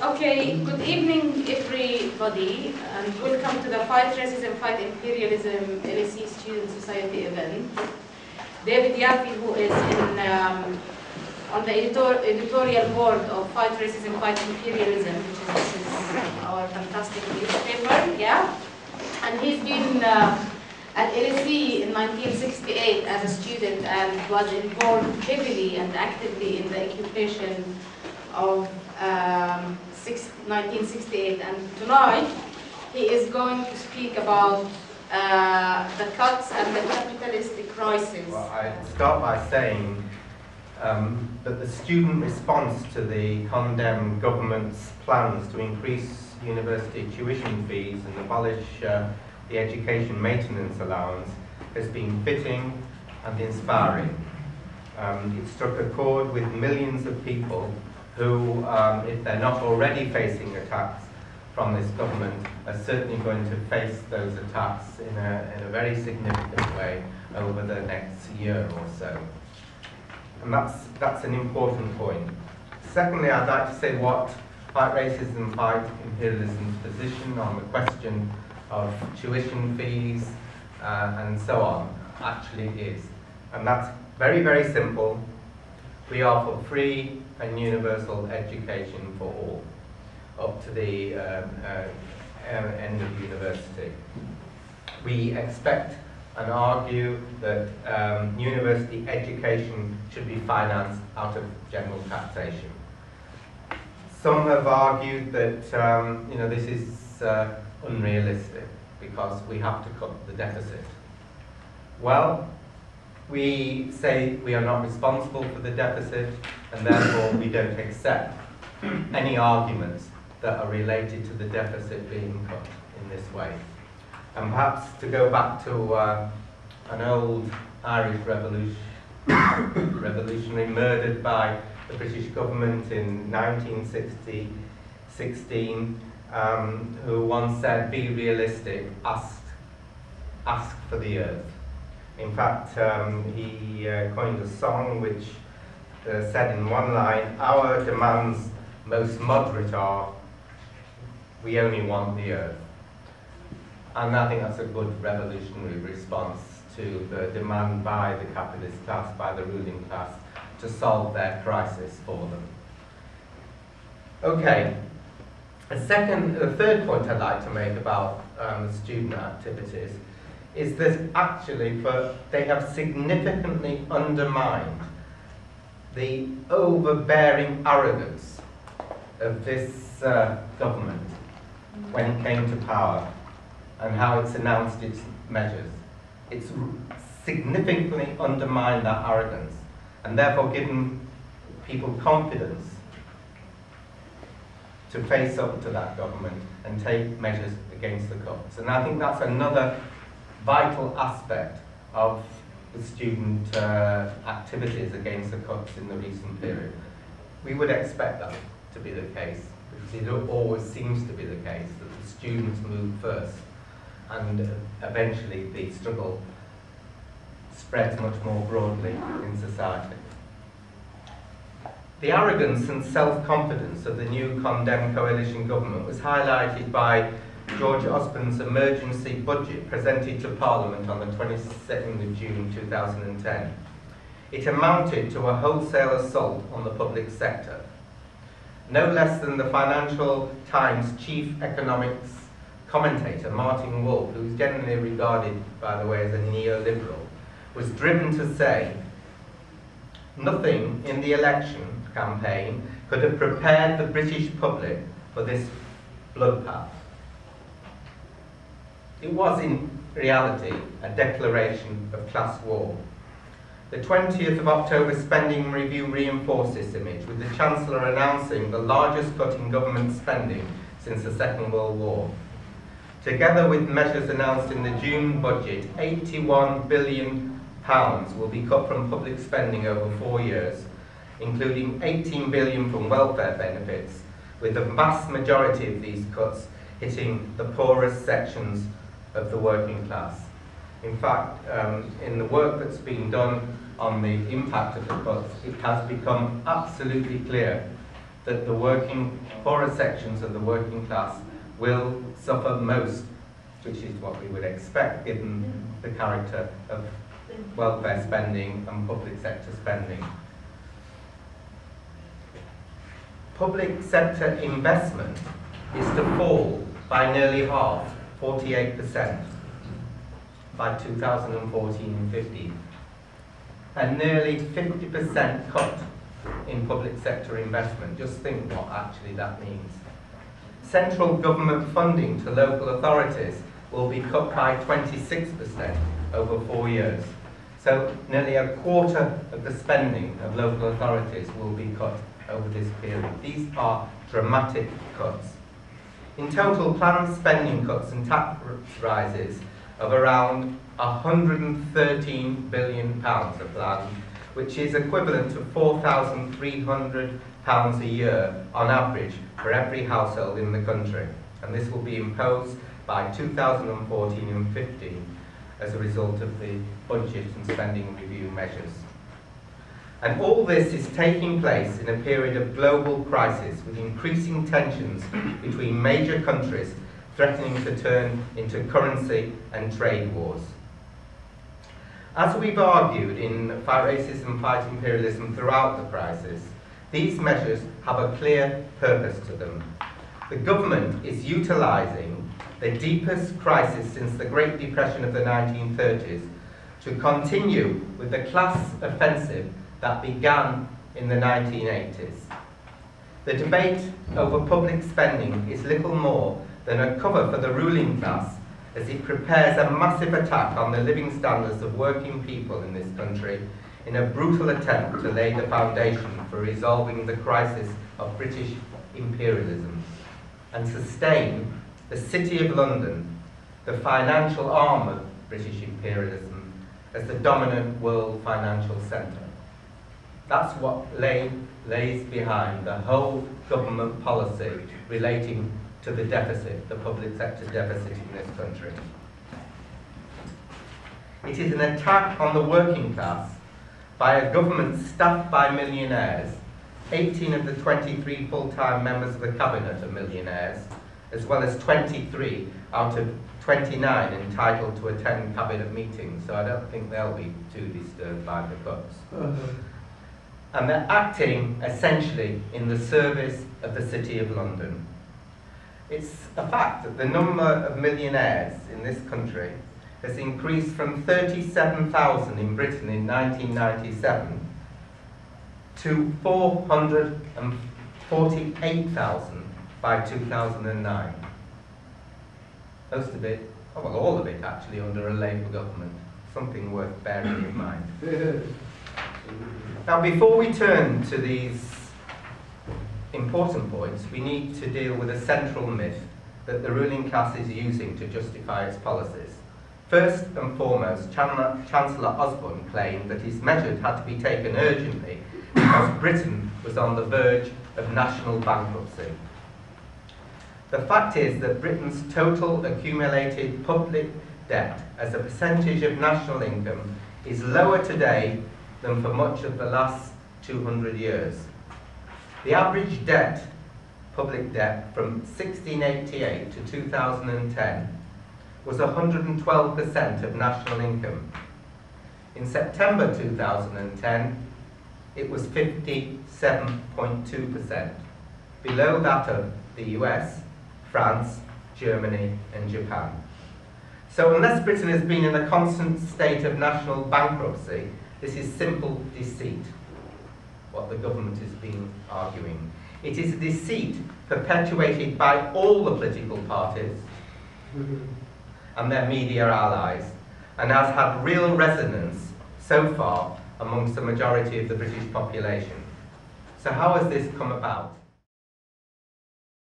Okay, good evening everybody, and welcome to the Fight Racism, Fight Imperialism LSE Student Society event. David Yaffe, who is on the editorial board of Fight Racism, Fight Imperialism, which is our fantastic newspaper, yeah? And he's been at LSE in 1968 as a student and was involved heavily and actively in the occupation of 1968, and tonight he is going to speak about the cuts and the capitalistic crisis. Well, I'd start by saying that the student response to the condemned government's plans to increase university tuition fees and abolish the education maintenance allowance has been fitting and inspiring. It struck a chord with millions of people who, if they're not already facing attacks from this government, are certainly going to face those attacks in a very significant way over the next year or so. And that's an important point. Secondly, I'd like to say what Fight Racism, Fight Imperialism's position on the question of tuition fees and so on actually is. And that's very, very simple. We are for free and universal education for all, up to the end of university. We expect and argue that university education should be financed out of general taxation. Some have argued that this is unrealistic because we have to cut the deficit. Well, we say we are not responsible for the deficit, and therefore we don't accept any arguments that are related to the deficit being cut in this way. And perhaps to go back to an old Irish revolutionary murdered by the British government in 1916, who once said, "Be realistic, ask for the earth." In fact, he coined a song which said in one line, "Our demands most moderate are, we only want the earth." And I think that's a good revolutionary response to the demand by the capitalist class, by the ruling class, to solve their crisis for them. Okay, a third point I'd like to make about student activities is that actually they have significantly undermined the overbearing arrogance of this government when it came to power and how it's announced its measures. It's significantly undermined that arrogance and therefore given people confidence to face up to that government and take measures against the cuts. And I think that's another vital aspect of the student activities against the cuts in the recent period. We would expect that to be the case, because it always seems to be the case that the students move first, and eventually the struggle spreads much more broadly in society. The arrogance and self-confidence of the new condemned coalition government was highlighted by George Osborne's emergency budget presented to Parliament on the 22nd of June 2010. It amounted to a wholesale assault on the public sector. No less than the Financial Times chief economics commentator, Martin Wolf, who's generally regarded, by the way, as a neoliberal, was driven to say, "Nothing in the election campaign could have prepared the British public for this bloodbath." It was in reality a declaration of class war. The 20th of October spending review reinforced this image, with the Chancellor announcing the largest cut in government spending since the Second World War. Together with measures announced in the June budget, £81 billion will be cut from public spending over 4 years, including £18 billion from welfare benefits, with the vast majority of these cuts hitting the poorest sections of the working class. In fact, in the work that's been done on the impact of the cuts, it has become absolutely clear that the poorer sections of the working class will suffer most, which is what we would expect given the character of welfare spending and public sector spending. Public sector investment is to fall by nearly half, 48%, by 2014-15. A nearly 50% cut in public sector investment. Just think what actually that means. Central government funding to local authorities will be cut by 26% over 4 years. So nearly a quarter of the spending of local authorities will be cut over this period. These are dramatic cuts. In total, planned spending cuts and tax rises of around £113 billion are planned, which is equivalent to £4,300 a year on average for every household in the country. And this will be imposed by 2014 and 15 as a result of the budget and spending review measures. And all this is taking place in a period of global crisis with increasing tensions between major countries threatening to turn into currency and trade wars. As we've argued in Fight Racism, Fight Imperialism throughout the crisis, these measures have a clear purpose to them. The government is utilising the deepest crisis since the Great Depression of the 1930s to continue with the class offensive that began in the 1980s. The debate over public spending is little more than a cover for the ruling class as it prepares a massive attack on the living standards of working people in this country in a brutal attempt to lay the foundation for resolving the crisis of British imperialism and sustain the City of London, the financial arm of British imperialism, as the dominant world financial centre. That's what lays behind the whole government policy relating to the deficit, the public sector deficit in this country. It is an attack on the working class by a government staffed by millionaires. 18 of the 23 full-time members of the cabinet are millionaires, as well as 23 out of 29 entitled to attend cabinet meetings, so I don't think they'll be too disturbed by the cuts. And they're acting essentially in the service of the City of London. It's a fact that the number of millionaires in this country has increased from 37,000 in Britain in 1997 to 448,000 by 2009. Most of it, oh well, all of it actually under a Labour government. Something worth bearing in mind. Now, before we turn to these important points, we need to deal with a central myth that the ruling class is using to justify its policies. First and foremost, Chancellor Osborne claimed that his measures had to be taken urgently because Britain was on the verge of national bankruptcy. The fact is that Britain's total accumulated public debt as a percentage of national income is lower today than for much of the last 200 years. The average debt, public debt, from 1688 to 2010 was 112% of national income. In September 2010, it was 57.2%, below that of the US, France, Germany, and Japan. So unless Britain has been in a constant state of national bankruptcy, this is simple deceit, what the government has been arguing. It is a deceit perpetuated by all the political parties and their media allies, and has had real resonance so far amongst the majority of the British population. So how has this come about?